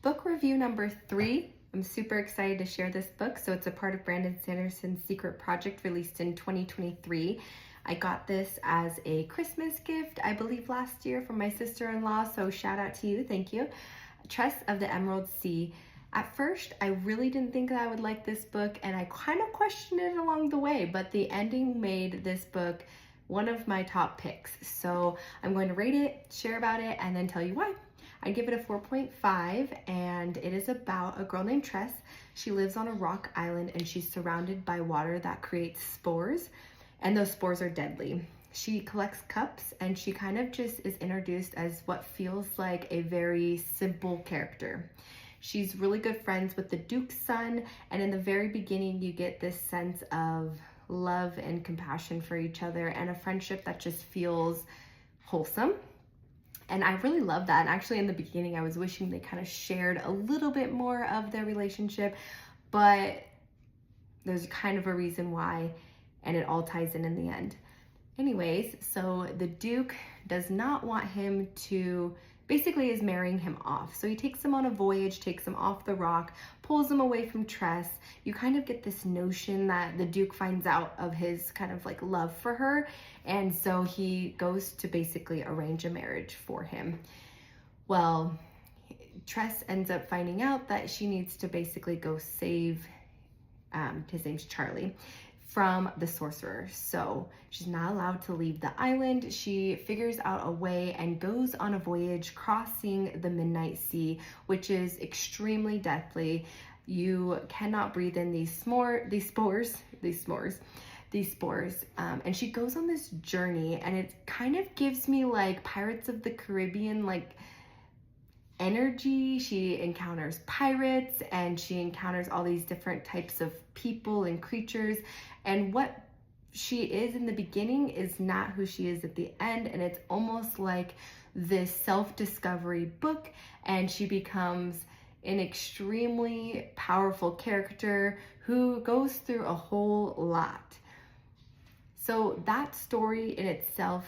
Book review number 3. I'm super excited to share this book. So it's a part of Brandon Sanderson's secret project released in 2023. I got this as a Christmas gift, I believe last year, from my sister-in-law. So shout out to you, thank you. Tress of the Emerald Sea. At first, I really didn't think that I would like this book, and I kind of questioned it along the way, but the ending made this book one of my top picks. So I'm going to rate it, share about it, and then tell you why. I give it a 4.5, and it is about a girl named Tress. She lives on a rock island, and she's surrounded by water that creates spores, and those spores are deadly. She collects cups, and she kind of just is introduced as what feels like a very simple character. She's really good friends with the Duke's son, and in the very beginning, you get this sense of love and compassion for each other, and a friendship that just feels wholesome. And I really love that. And actually in the beginning, I was wishing they kind of shared a little bit more of their relationship, but there's kind of a reason why, and it all ties in the end. Anyways, so the Duke does not want him to, basically is marrying him off. So he takes him on a voyage, takes him off the rock, pulls him away from Tress. You kind of get this notion that the Duke finds out of his kind of like love for her. And so he goes to basically arrange a marriage for him. Well, Tress ends up finding out that she needs to basically go save, his name's Charlie, from the sorcerer. So she's not allowed to leave the island. She figures out a way and goes on a voyage crossing the Midnight Sea, which is extremely deathly. You cannot breathe in these spores. And she goes on this journey, and it kind of gives me like Pirates of the Caribbean, like energy. She encounters pirates, and she encounters all these different types of people and creatures, and what she is in the beginning is not who she is at the end. And it's almost like this self-discovery book, and she becomes an extremely powerful character who goes through a whole lot. So that story in itself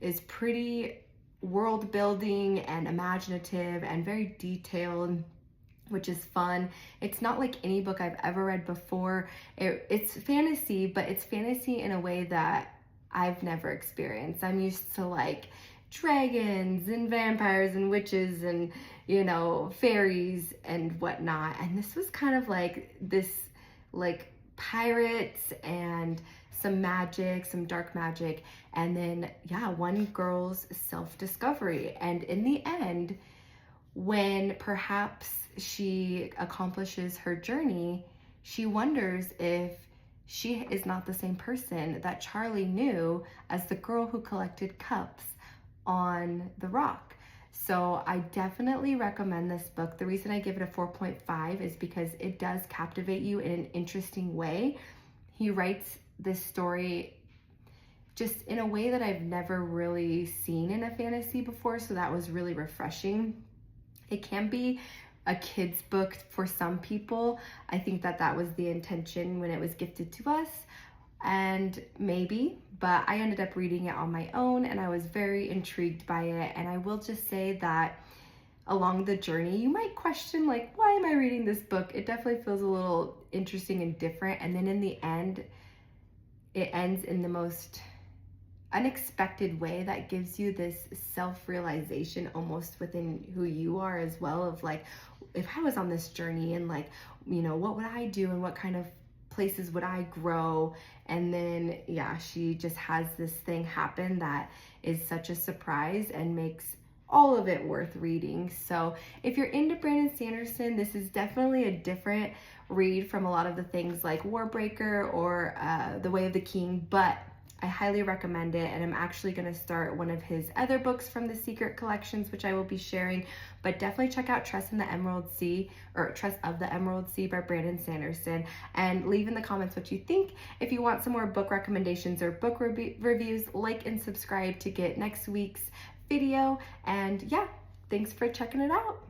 is pretty world building and imaginative and very detailed, which is fun. It's not like any book I've ever read before. It's fantasy, but it's fantasy in a way that I've never experienced. I'm used to like dragons and vampires and witches and, you know, fairies and whatnot. And this was kind of like this, like pirates and some magic, some dark magic, and then, yeah, one girl's self-discovery. And in the end, when perhaps she accomplishes her journey, she wonders if she is not the same person that Charlie knew as the girl who collected cups on the rock. So I definitely recommend this book. The reason I give it a 4.5 is because it does captivate you in an interesting way. He writes this story just in a way that I've never really seen in a fantasy before, so that was really refreshing. It can be a kid's book for some people. I think that that was the intention when it was gifted to us, and maybe, but I ended up reading it on my own, and I was very intrigued by it. And I will just say that along the journey, you might question, like, why am I reading this book? It definitely feels a little interesting and different. And then in the end, it ends in the most unexpected way that gives you this self-realization almost within who you are as well, of like, if I was on this journey, and like, you know, what would I do and what kind of places would I grow? And then, yeah, she just has this thing happen that is such a surprise and makes all of it worth reading. So if you're into Brandon Sanderson, this is definitely a different read from a lot of the things like Warbreaker or The Way of the King, but I highly recommend it. And I'm actually going to start one of his other books from the secret collections, which I will be sharing. But definitely check out Tress in the Emerald Sea, or Tress of the Emerald Sea by Brandon Sanderson, and leave in the comments what you think. If you want some more book recommendations or book reviews, like and subscribe to get next week's video. And yeah, thanks for checking it out.